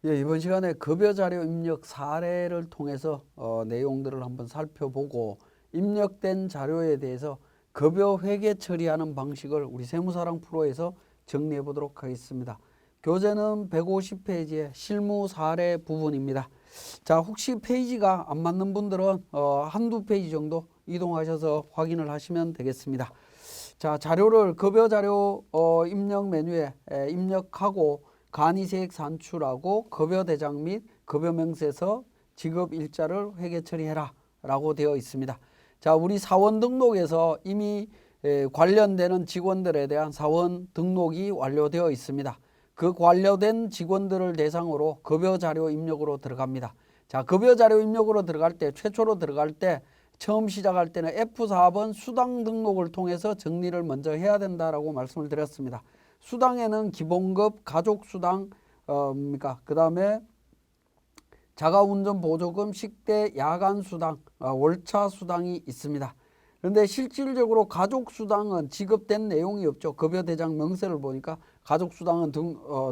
예, 이번 시간에 급여 자료 입력 사례를 통해서 내용들을 한번 살펴보고 입력된 자료에 대해서 급여 회계 처리하는 방식을 우리 세무사랑 프로에서 정리해 보도록 하겠습니다. 교재는 150페이지의 실무 사례 부분입니다. 자, 혹시 페이지가 안 맞는 분들은 한두 페이지 정도 이동하셔서 확인을 하시면 되겠습니다. 자, 자료를 급여 자료 입력 메뉴에 입력하고 간이세액 산출하고 급여 대장 및 급여 명세서 지급 일자를 회계 처리해라 라고 되어 있습니다. 자, 우리 사원 등록에서 이미 관련되는 직원들에 대한 사원 등록이 완료되어 있습니다. 그 완료된 직원들을 대상으로 급여 자료 입력으로 들어갑니다. 자, 급여 자료 입력으로 들어갈 때 최초로 들어갈 때 처음 시작할 때는 F4번 수당 등록을 통해서 정리를 먼저 해야 된다라고 말씀을 드렸습니다. 수당에는 기본급, 가족수당, 그 다음에 자가운전 보조금, 식대, 야간수당, 월차 수당이 있습니다. 그런데 실질적으로 가족수당은 지급된 내용이 없죠. 급여대장 명세를 보니까 가족수당은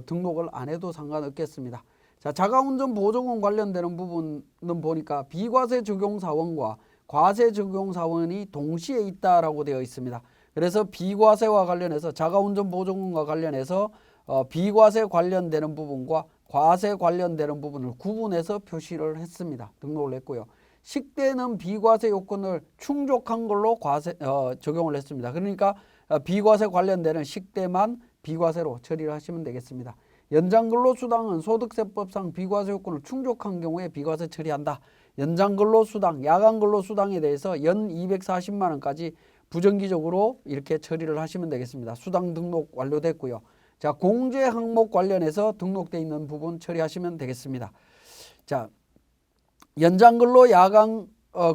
등록을 안 해도 상관없겠습니다. 자, 자가운전 보조금 관련되는 부분은 보니까 비과세 적용 사원과 과세 적용 사원이 동시에 있다라고 되어 있습니다. 그래서 비과세와 관련해서 자가운전 보조금과 관련해서 비과세 관련되는 부분과 과세 관련되는 부분을 구분해서 표시를 했습니다. 등록을 했고요. 식대는 비과세 요건을 충족한 걸로 적용을 했습니다. 그러니까 비과세 관련되는 식대만 비과세로 처리를 하시면 되겠습니다. 연장근로수당은 소득세법상 비과세 요건을 충족한 경우에 비과세 처리한다. 연장근로수당, 야간근로수당에 대해서 연 240만 원까지 부정기적으로 이렇게 처리를 하시면 되겠습니다. 수당 등록 완료됐고요. 자, 공제 항목 관련해서 등록되어 있는 부분 처리하시면 되겠습니다. 자, 연장근로, 야간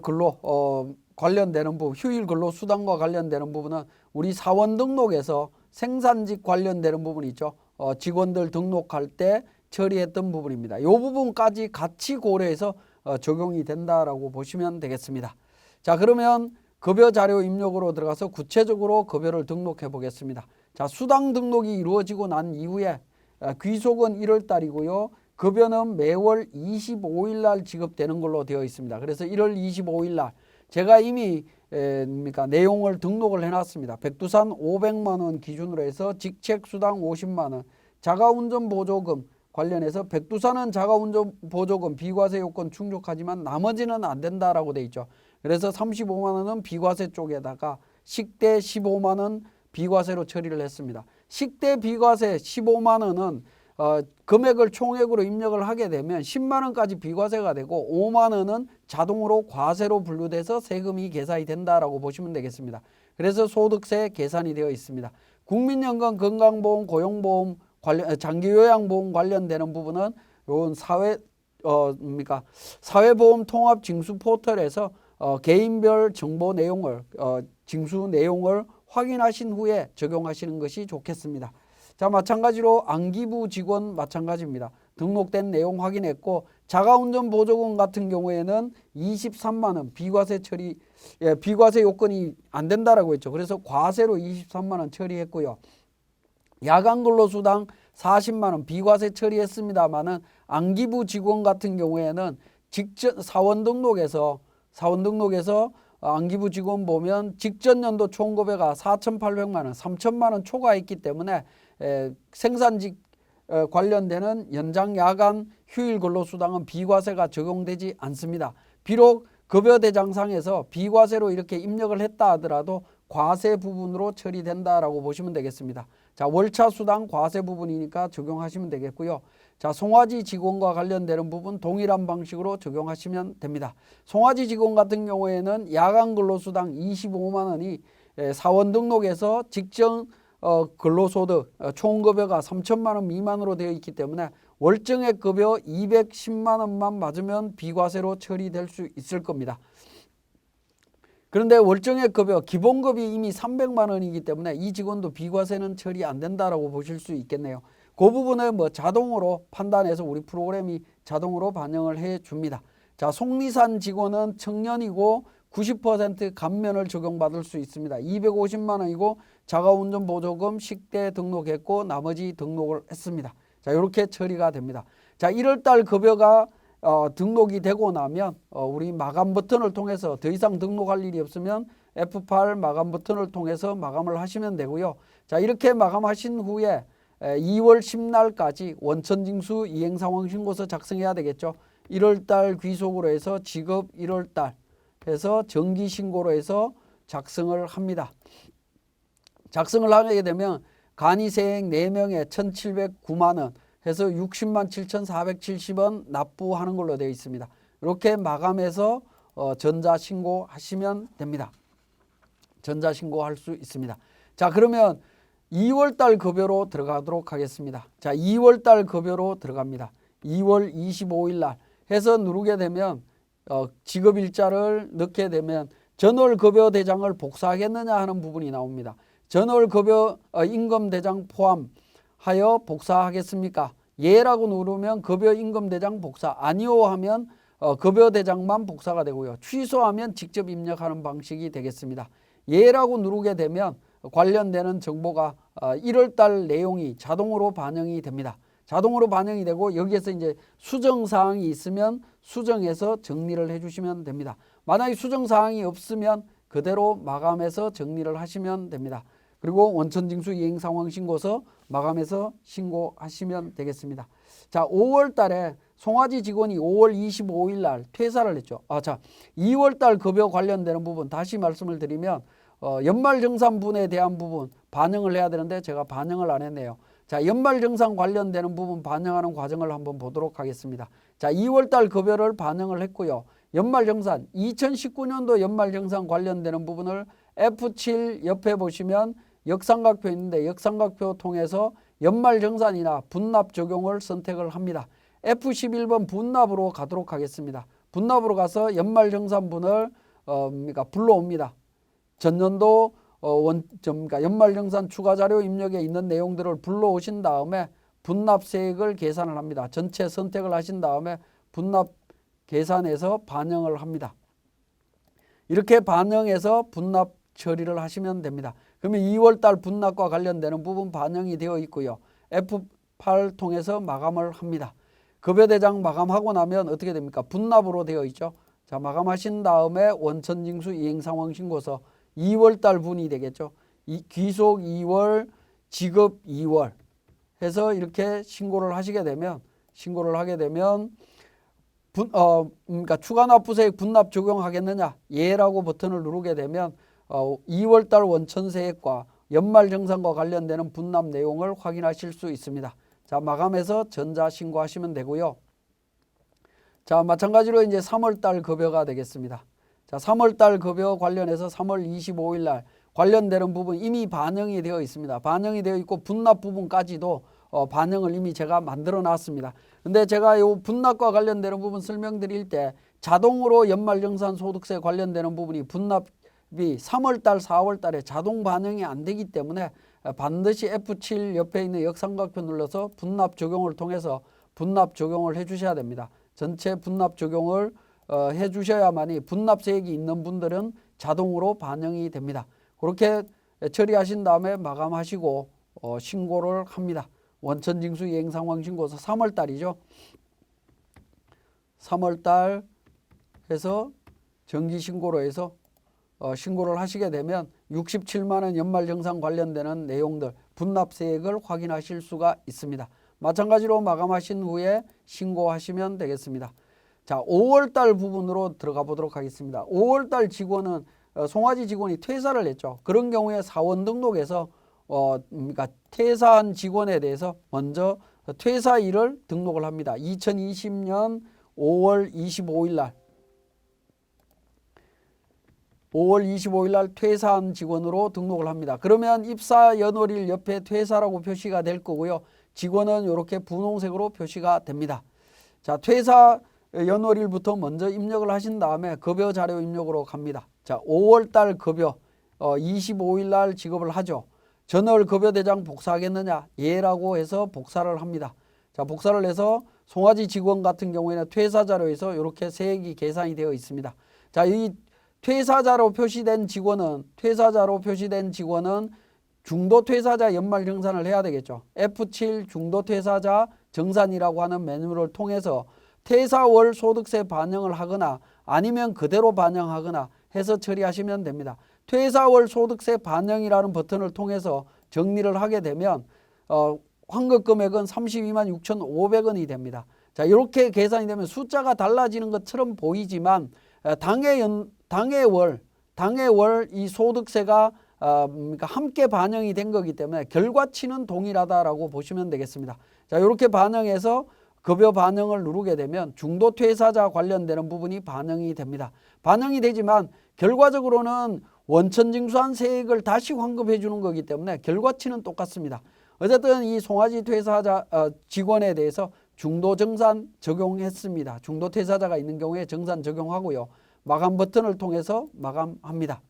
근로 관련되는 부분, 휴일근로 수당과 관련되는 부분은 우리 사원 등록에서 생산직 관련되는 부분이 있죠. 직원들 등록할 때 처리했던 부분입니다. 이 부분까지 같이 고려해서 적용이 된다라고 보시면 되겠습니다. 자, 그러면 급여 자료 입력으로 들어가서 구체적으로 급여를 등록해 보겠습니다. 자, 수당 등록이 이루어지고 난 이후에 귀속은 1월 달이고요. 급여는 매월 25일 날 지급되는 걸로 되어 있습니다. 그래서 1월 25일 날 제가 이미 내용을 등록을 해놨습니다. 백두산 500만 원 기준으로 해서 직책수당 50만 원, 자가운전 보조금 관련해서 백두산은 자가운전 보조금 비과세 요건 충족하지만 나머지는 안 된다라고 돼 있죠. 그래서 35만 원은 비과세 쪽에다가 식대 15만 원 비과세로 처리를 했습니다. 식대 비과세 15만 원은 금액을 총액으로 입력을 하게 되면 10만 원까지 비과세가 되고 5만 원은 자동으로 과세로 분류돼서 세금이 계산이 된다라고 보시면 되겠습니다. 그래서 소득세 계산이 되어 있습니다. 국민연금, 건강보험, 고용보험, 장기요양보험 관련되는 부분은 요건 사회보험 통합 징수 포털에서 개인별 정보 내용을 징수 내용을 확인하신 후에 적용하시는 것이 좋겠습니다. 자, 마찬가지로 안기부 직원 마찬가지입니다. 등록된 내용 확인했고 자가운전 보조금 같은 경우에는 23만 원 비과세 처리, 비과세 요건이 안 된다라고 했죠. 그래서 과세로 23만 원 처리했고요. 야간근로수당 40만 원 비과세 처리했습니다만은 안기부 직원 같은 경우에는 직전 사원 등록에서 안기부 직원 보면 직전 연도 총급여가 4,800만 원, 3,000만 원 초과했기 때문에 생산직 관련되는 연장 야간 휴일 근로수당은 비과세가 적용되지 않습니다. 비록 급여대장상에서 비과세로 이렇게 입력을 했다 하더라도 과세 부분으로 처리된다라고 보시면 되겠습니다. 자, 월차 수당 과세 부분이니까 적용하시면 되겠고요. 자, 송화지 직원과 관련되는 부분 동일한 방식으로 적용하시면 됩니다. 송화지 직원 같은 경우에는 야간 근로수당 25만 원이 사원 등록에서 직전 근로소득 총급여가 3천만 원 미만으로 되어 있기 때문에 월정액 급여 210만 원만 맞으면 비과세로 처리될 수 있을 겁니다. 그런데 월정액 급여 기본급이 이미 300만 원이기 때문에 이 직원도 비과세는 처리 안 된다라고 보실 수 있겠네요. 그 부분을 자동으로 판단해서 우리 프로그램이 자동으로 반영을 해 줍니다. 자, 속리산 직원은 청년이고 90% 감면을 적용받을 수 있습니다. 250만 원이고 자가운전 보조금 식대 등록했고 나머지 등록을 했습니다. 자, 이렇게 처리가 됩니다. 자, 1월달 급여가 등록이 되고 나면 우리 마감 버튼을 통해서 더 이상 등록할 일이 없으면 F8 마감 버튼을 통해서 마감을 하시면 되고요. 자, 이렇게 마감하신 후에 2월 10날까지 원천징수 이행상황신고서 작성해야 되겠죠. 1월달 귀속으로 해서 지급 1월달 해서 정기신고로 해서 작성을 합니다. 작성을 하게 되면 간이세액 4명에 1,709만원 해서 60만 7,470원 납부하는 걸로 되어 있습니다. 이렇게 마감해서 전자신고 하시면 됩니다. 전자신고 할 수 있습니다. 자, 그러면 2월달 급여로 들어가도록 하겠습니다. 자, 2월달 급여로 들어갑니다. 2월 25일 날 해서 누르게 되면 지급일자를 넣게 되면 전월급여 대장을 복사하겠느냐 하는 부분이 나옵니다. 전월급여 임금대장 포함하여 복사하겠습니까? 예라고 누르면 급여 임금대장 복사, 아니요 하면 급여 대장만 복사가 되고요. 취소하면 직접 입력하는 방식이 되겠습니다. 예라고 누르게 되면 관련되는 정보가 1월달 내용이 자동으로 반영이 됩니다. 자동으로 반영이 되고 여기에서 이제 수정사항이 있으면 수정해서 정리를 해주시면 됩니다. 만약에 수정사항이 없으면 그대로 마감해서 정리를 하시면 됩니다. 그리고 원천징수 이행상황신고서 마감해서 신고하시면 되겠습니다. 자, 5월 달에 송아지 직원이 5월 25일 날 퇴사를 했죠. 자, 2월 달 급여 관련되는 부분 다시 말씀을 드리면 연말정산분에 대한 부분 반영을 해야 되는데 제가 반영을 안 했네요. 자, 연말정산 관련되는 부분 반영하는 과정을 한번 보도록 하겠습니다. 자, 2월 달 급여를 반영을 했고요. 연말정산 2019년도 연말정산 관련되는 부분을 F7 옆에 보시면 역삼각표 있는데 역삼각표 통해서 연말정산이나 분납 적용을 선택을 합니다. F11번 분납으로 가도록 하겠습니다. 분납으로 가서 연말정산분을 불러옵니다. 전년도 연말정산 추가자료 입력에 있는 내용들을 불러오신 다음에 분납세액을 계산을 합니다. 전체 선택을 하신 다음에 분납 계산해서 반영을 합니다. 이렇게 반영해서 분납 처리를 하시면 됩니다. 그러면 2월달 분납과 관련되는 부분 반영이 되어 있고요. F8 통해서 마감을 합니다. 급여대장 마감하고 나면 어떻게 됩니까? 분납으로 되어 있죠. 자, 마감하신 다음에 원천징수 이행상황신고서 2월달 분이 되겠죠. 귀속 2월, 지급 2월 해서 이렇게 신고를 하게 되면 그러니까 추가납부세액 분납 적용하겠느냐? 예라고 버튼을 누르게 되면 2월달 원천세액과 연말정산과 관련되는 분납 내용을 확인하실 수 있습니다. 자, 마감해서 전자신고하시면 되고요. 자, 마찬가지로 이제 3월달 급여가 되겠습니다. 자, 3월달 급여 관련해서 3월 25일 날 관련되는 부분 이미 반영이 되어 있습니다. 반영이 되어 있고 분납 부분까지도 반영을 이미 제가 만들어 놨습니다. 근데 제가 이 분납과 관련되는 부분 설명드릴 때 자동으로 연말정산 소득세 관련되는 부분이 분납이 3월달, 4월달에 자동 반영이 안 되기 때문에 반드시 F7 옆에 있는 역삼각표 눌러서 분납 적용을 통해서 분납 적용을 해 주셔야 됩니다. 전체 분납 적용을 해 주셔야만이 분납세액이 있는 분들은 자동으로 반영이 됩니다. 그렇게 처리하신 다음에 마감하시고 신고를 합니다. 원천징수 이행상황신고서 3월달이죠. 3월달 해서 정기신고로 해서 신고를 하시게 되면 67만 원 연말정산 관련되는 내용들 분납세액을 확인하실 수가 있습니다. 마찬가지로 마감하신 후에 신고하시면 되겠습니다. 자, 5월달 부분으로 들어가 보도록 하겠습니다. 5월달 직원은 송아지 직원이 퇴사를 했죠. 그런 경우에 사원 등록에서 그러니까 퇴사한 직원에 대해서 먼저 퇴사일을 등록을 합니다. 2020년 5월 25일 날 5월 25일 날 퇴사한 직원으로 등록을 합니다. 그러면 입사 연월일 옆에 퇴사라고 표시가 될 거고요. 직원은 이렇게 분홍색으로 표시가 됩니다. 자, 퇴사 연월일부터 먼저 입력을 하신 다음에 급여 자료 입력으로 갑니다. 자, 5월달 급여 25일 날 지급을 하죠. 전월 급여 대장 복사하겠느냐? 예라고 해서 복사를 합니다. 자, 복사를 해서 송아지 직원 같은 경우에는 퇴사 자료에서 이렇게 세액이 계산이 되어 있습니다. 자, 이 퇴사자로 표시된 직원은 중도 퇴사자 연말 정산을 해야 되겠죠. F7 중도 퇴사자 정산이라고 하는 메뉴를 통해서 퇴사월 소득세 반영을 하거나 아니면 그대로 반영하거나 해서 처리하시면 됩니다. 퇴사월 소득세 반영이라는 버튼을 통해서 정리를 하게 되면 환급 금액은 32만 6,500원이 됩니다. 자, 이렇게 계산이 되면 숫자가 달라지는 것처럼 보이지만 당해월 이 소득세가 그러니까 함께 반영이 된 거기 때문에 결과치는 동일하다라고 보시면 되겠습니다. 자, 이렇게 반영해서 급여 반영을 누르게 되면 중도 퇴사자 관련되는 부분이 반영이 됩니다. 반영이 되지만 결과적으로는 원천징수한 세액을 다시 환급해 주는 거기 때문에 결과치는 똑같습니다. 어쨌든 이 송아지 퇴사자 직원에 대해서 중도 정산 적용했습니다. 중도 퇴사자가 있는 경우에 정산 적용하고요. 마감 버튼을 통해서 마감합니다.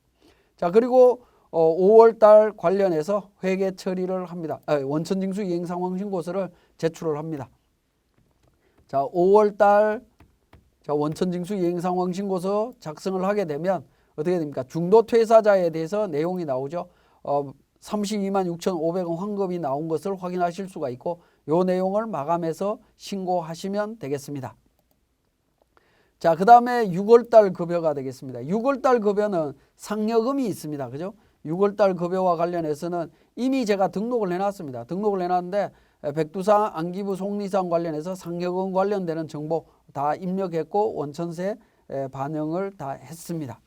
자, 그리고 5월달 관련해서 회계 처리를 합니다. 원천징수 이행상황신고서를 제출을 합니다. 자, 5월달 원천징수 이행상황신고서 작성을 하게 되면 어떻게 됩니까? 중도 퇴사자에 대해서 내용이 나오죠. 32만 6,500원 환급이 나온 것을 확인하실 수가 있고 이 내용을 마감해서 신고하시면 되겠습니다. 자, 그 다음에 6월달 급여가 되겠습니다. 6월달 급여는 상여금이 있습니다. 그죠? 6월달 급여와 관련해서는 이미 제가 등록을 해놨습니다. 등록을 해놨는데 백두산 안기부 속리상 관련해서 상여금 관련되는 정보 다 입력했고 원천세 반영을 다 했습니다.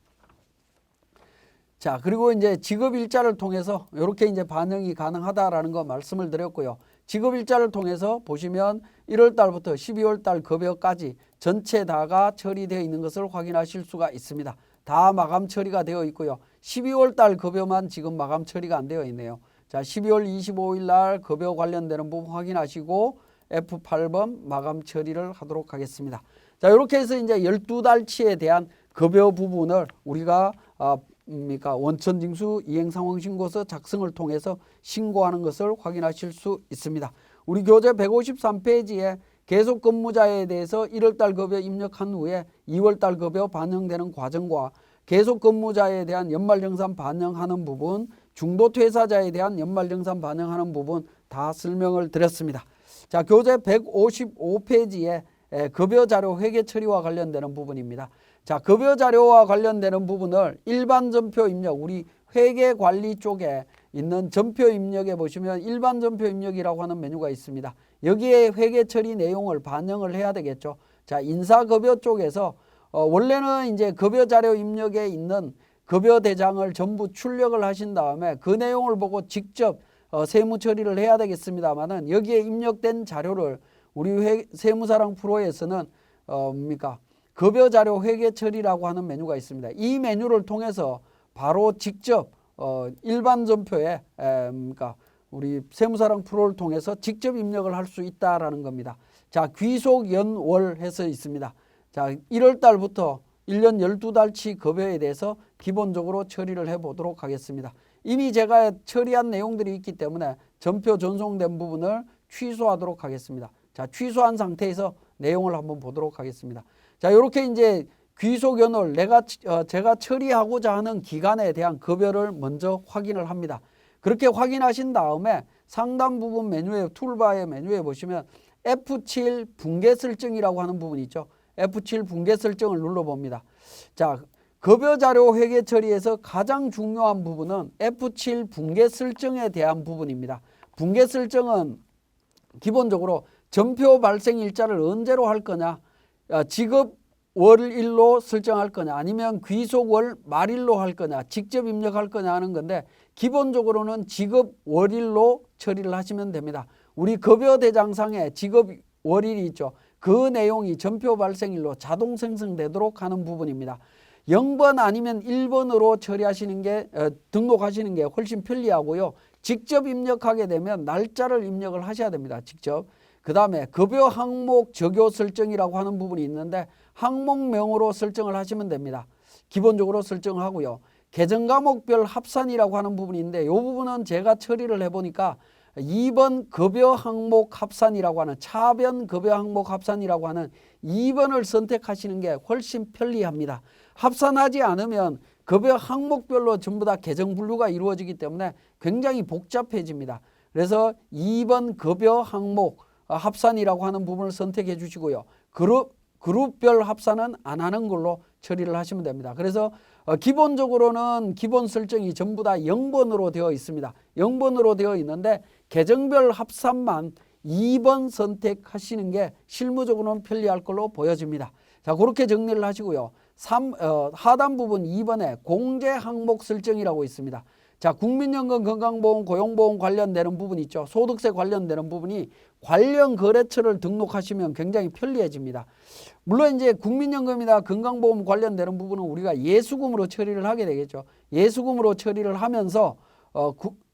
자, 그리고 이제 지급일자를 통해서 이렇게 이제 반영이 가능하다라는 거 말씀을 드렸고요. 지급일자를 통해서 보시면 1월 달부터 12월 달 급여까지 전체 다가 처리되어 있는 것을 확인하실 수가 있습니다. 다 마감 처리가 되어 있고요. 12월 달 급여만 지금 마감 처리가 안 되어 있네요. 자, 12월 25일 날 급여 관련되는 부분 확인하시고 F8번 마감 처리를 하도록 하겠습니다. 자, 이렇게 해서 이제 12달치에 대한 급여 부분을 우리가 그러니까 원천징수 이행상황신고서 작성을 통해서 신고하는 것을 확인하실 수 있습니다. 우리 교재 153페이지에 계속근무자에 대해서 1월달 급여 입력한 후에 2월달 급여 반영되는 과정과 계속근무자에 대한 연말정산 반영하는 부분, 중도퇴사자에 대한 연말정산 반영하는 부분 다 설명을 드렸습니다. 자, 교재 155페이지에 급여자료 회계 처리와 관련되는 부분입니다. 자, 급여자료와 관련되는 부분을 일반 전표 입력, 우리 회계관리 쪽에 있는 전표 입력에 보시면 일반 전표 입력이라고 하는 메뉴가 있습니다. 여기에 회계 처리 내용을 반영을 해야 되겠죠. 자, 인사급여 쪽에서 원래는 이제 급여자료 입력에 있는 급여대장을 전부 출력을 하신 다음에 그 내용을 보고 직접 세무 처리를 해야 되겠습니다만은 여기에 입력된 자료를 우리 세무사랑 프로에서는 급여자료 회계 처리라고 하는 메뉴가 있습니다. 이 메뉴를 통해서 바로 직접 일반 전표에 우리 세무사랑 프로를 통해서 직접 입력을 할 수 있다라는 겁니다. 자, 귀속 연월 해서 있습니다. 자, 1월 달부터 1년 12달치 급여에 대해서 기본적으로 처리를 해 보도록 하겠습니다. 이미 제가 처리한 내용들이 있기 때문에 전표 전송된 부분을 취소하도록 하겠습니다. 자, 취소한 상태에서 내용을 한번 보도록 하겠습니다. 자, 이렇게 이제 귀속 연월 제가 처리하고자 하는 기간에 대한 급여를 먼저 확인을 합니다. 그렇게 확인하신 다음에 상단 부분 메뉴에 툴바의 메뉴에 보시면 F7 분계 설정이라고 하는 부분이 있죠. F7 분계 설정을 눌러봅니다. 자, 급여자료 회계 처리에서 가장 중요한 부분은 F7 분계 설정에 대한 부분입니다. 분계 설정은 기본적으로 전표 발생 일자를 언제로 할 거냐, 지급 월일로 설정할 거냐, 아니면 귀속월 말일로 할 거냐, 직접 입력할 거냐 하는 건데 기본적으로는 지급 월일로 처리를 하시면 됩니다. 우리 급여대장상에 지급 월일이 있죠. 그 내용이 전표 발생일로 자동 생성되도록 하는 부분입니다. 0번 아니면 1번으로 처리하시는 게 등록하시는 게 훨씬 편리하고요. 직접 입력하게 되면 날짜를 입력을 하셔야 됩니다. 직접. 그 다음에 급여 항목 적용 설정이라고 하는 부분이 있는데 항목명으로 설정을 하시면 됩니다. 기본적으로 설정을 하고요. 계정 과목별 합산이라고 하는 부분이 있는데 이 부분은 제가 처리를 해보니까 2번 급여 항목 합산이라고 하는 차변 급여 항목 합산이라고 하는 2번을 선택하시는 게 훨씬 편리합니다. 합산하지 않으면 급여 항목별로 전부 다 계정 분류가 이루어지기 때문에 굉장히 복잡해집니다. 그래서 2번 급여 항목 합산이라고 하는 부분을 선택해 주시고요. 그룹별 합산은 안 하는 걸로 처리를 하시면 됩니다. 그래서 기본적으로는 기본 설정이 전부 다 0번으로 되어 있습니다. 0번으로 되어 있는데 계정별 합산만 2번 선택하시는 게 실무적으로는 편리할 걸로 보여집니다. 자, 그렇게 정리를 하시고요. 하단 부분 2번에 공제 항목 설정이라고 있습니다. 자, 국민연금, 건강보험, 고용보험 관련되는 부분 있죠. 소득세 관련되는 부분이 관련 거래처를 등록하시면 굉장히 편리해집니다. 물론 이제 국민연금이나 건강보험 관련되는 부분은 우리가 예수금으로 처리를 하게 되겠죠. 예수금으로 처리를 하면서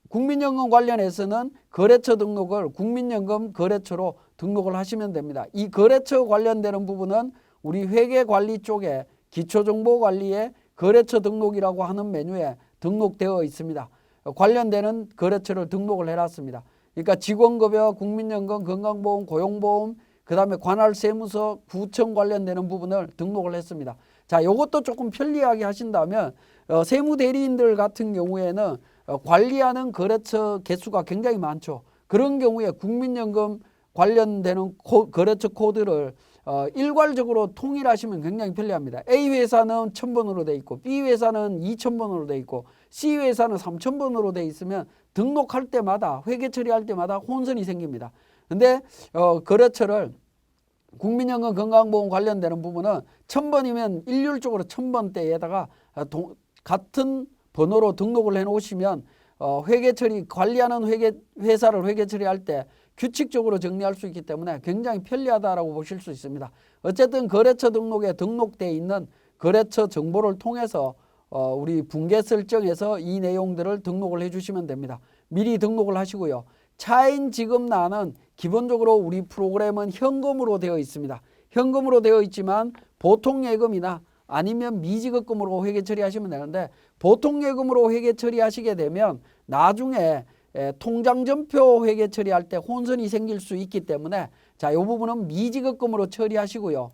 국민연금 관련해서는 거래처 등록을 국민연금 거래처로 등록을 하시면 됩니다. 이 거래처 관련되는 부분은 우리 회계관리 쪽에 기초정보관리에 거래처 등록이라고 하는 메뉴에 등록되어 있습니다. 관련되는 거래처를 등록을 해놨습니다. 그러니까 직원급여, 국민연금, 건강보험, 고용보험, 그 다음에 관할세무서, 구청 관련되는 부분을 등록을 했습니다. 자, 이것도 조금 편리하게 하신다면 세무대리인들 같은 경우에는 관리하는 거래처 개수가 굉장히 많죠. 그런 경우에 국민연금 관련되는 거래처 코드를 일괄적으로 통일하시면 굉장히 편리합니다. A회사는 1000번으로 돼 있고 B회사는 2000번으로 돼 있고 C회사는 3000번으로 돼 있으면 등록할 때마다 회계 처리할 때마다 혼선이 생깁니다. 근데 거래처를 국민연금 건강보험 관련되는 부분은 1000번이면 일률적으로 1000번대에다가 같은 번호로 등록을 해 놓으시면 회계 처리 관리하는 회사를 회계 처리할 때 규칙적으로 정리할 수 있기 때문에 굉장히 편리하다라고 보실 수 있습니다. 어쨌든 거래처 등록에 등록되어 있는 거래처 정보를 통해서 우리 분계 설정에서 이 내용들을 등록을 해주시면 됩니다. 미리 등록을 하시고요. 차인 지급란은 기본적으로 우리 프로그램은 현금으로 되어 있습니다. 현금으로 되어 있지만 보통예금이나 아니면 미지급금으로 회계 처리하시면 되는데 보통예금으로 회계 처리하시게 되면 나중에 통장전표 회계 처리할 때 혼선이 생길 수 있기 때문에 자, 이 부분은 미지급금으로 처리하시고요.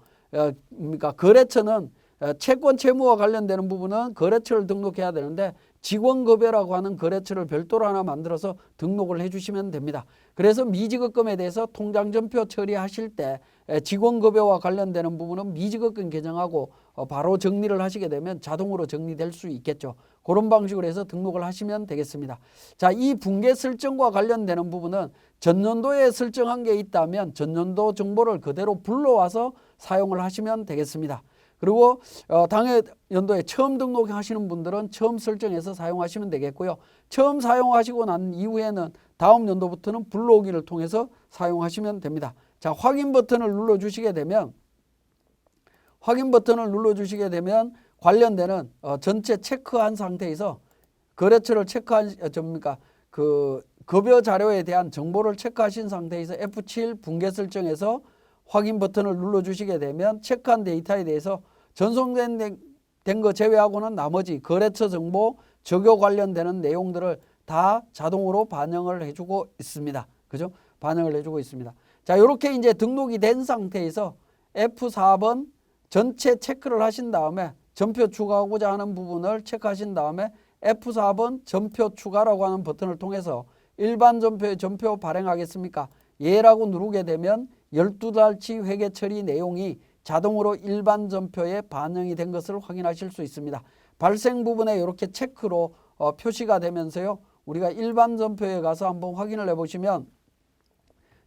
그러니까 거래처는 채권 채무와 관련되는 부분은 거래처를 등록해야 되는데 직원급여라고 하는 거래처를 별도로 하나 만들어서 등록을 해주시면 됩니다. 그래서 미지급금에 대해서 통장전표 처리하실 때 직원급여와 관련되는 부분은 미지급금 개정하고 바로 정리를 하시게 되면 자동으로 정리될 수 있겠죠. 그런 방식으로 해서 등록을 하시면 되겠습니다. 자, 이 분계 설정과 관련되는 부분은 전년도에 설정한 게 있다면 전년도 정보를 그대로 불러와서 사용을 하시면 되겠습니다. 그리고 당해 연도에 처음 등록하시는 분들은 처음 설정해서 사용하시면 되겠고요. 처음 사용하시고 난 이후에는 다음 연도부터는 불러오기를 통해서 사용하시면 됩니다. 자, 확인 버튼을 눌러주시게 되면 관련되는 전체 체크한 상태에서 거래처를 체크한 그 급여 자료에 대한 정보를 체크하신 상태에서 F7 분계 설정에서 확인 버튼을 눌러주시게 되면 체크한 데이터에 대해서 전송된 거 제외하고는 나머지 거래처 정보, 적용 관련되는 내용들을 다 자동으로 반영을 해주고 있습니다. 그죠? 반영을 해주고 있습니다. 자, 이렇게 이제 등록이 된 상태에서 F4번 전체 체크를 하신 다음에 전표 추가하고자 하는 부분을 체크하신 다음에 F4번 전표 추가라고 하는 버튼을 통해서 일반 전표 발행하겠습니까? 예라고 누르게 되면 12달치 회계 처리 내용이 자동으로 일반 전표에 반영이 된 것을 확인하실 수 있습니다. 발생 부분에 이렇게 체크로 표시가 되면서요. 우리가 일반 전표에 가서 한번 확인을 해보시면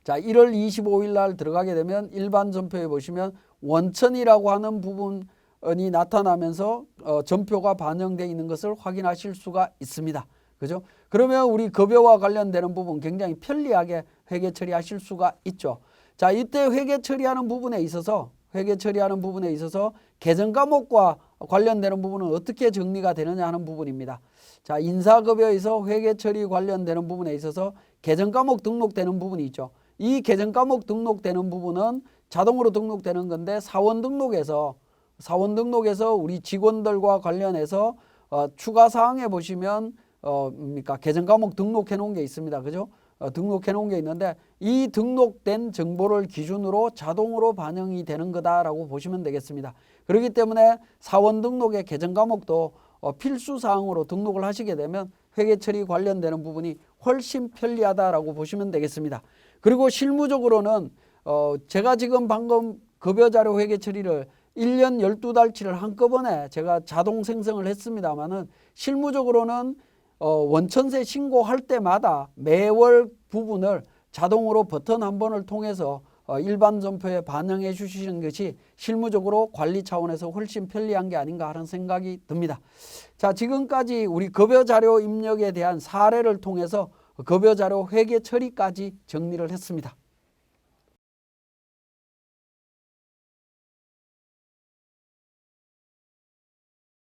자, 1월 25일 날 들어가게 되면 일반 전표에 보시면 원천이라고 하는 부분이 나타나면서 전표가 반영되어 있는 것을 확인하실 수가 있습니다. 그죠? 그러면 우리 급여와 관련되는 부분 굉장히 편리하게 회계 처리하실 수가 있죠. 자, 이때 회계 처리하는 부분에 있어서 계정 과목과 관련되는 부분은 어떻게 정리가 되느냐 하는 부분입니다. 자, 인사급여에서 회계 처리 관련되는 부분에 있어서 계정 과목 등록되는 부분이 있죠. 이 계정 과목 등록되는 부분은 자동으로 등록되는 건데 사원 등록에서 우리 직원들과 관련해서 추가 사항에 보시면 계정 과목 등록해 놓은 게 있습니다. 그죠? 등록해 놓은 게 있는데 이 등록된 정보를 기준으로 자동으로 반영이 되는 거다라고 보시면 되겠습니다. 그렇기 때문에 사원 등록의 계정 과목도 필수 사항으로 등록을 하시게 되면 회계 처리 관련되는 부분이 훨씬 편리하다라고 보시면 되겠습니다. 그리고 실무적으로는 제가 지금 방금 급여자료 회계 처리를 1년 12달치를 한꺼번에 제가 자동 생성을 했습니다만은 실무적으로는 원천세 신고할 때마다 매월 부분을 자동으로 버튼 한 번을 통해서 일반 점표에 반영해 주시는 것이 실무적으로 관리 차원에서 훨씬 편리한 게 아닌가 하는 생각이 듭니다. 자, 지금까지 우리 급여자료 입력에 대한 사례를 통해서 급여자료 회계 처리까지 정리를 했습니다.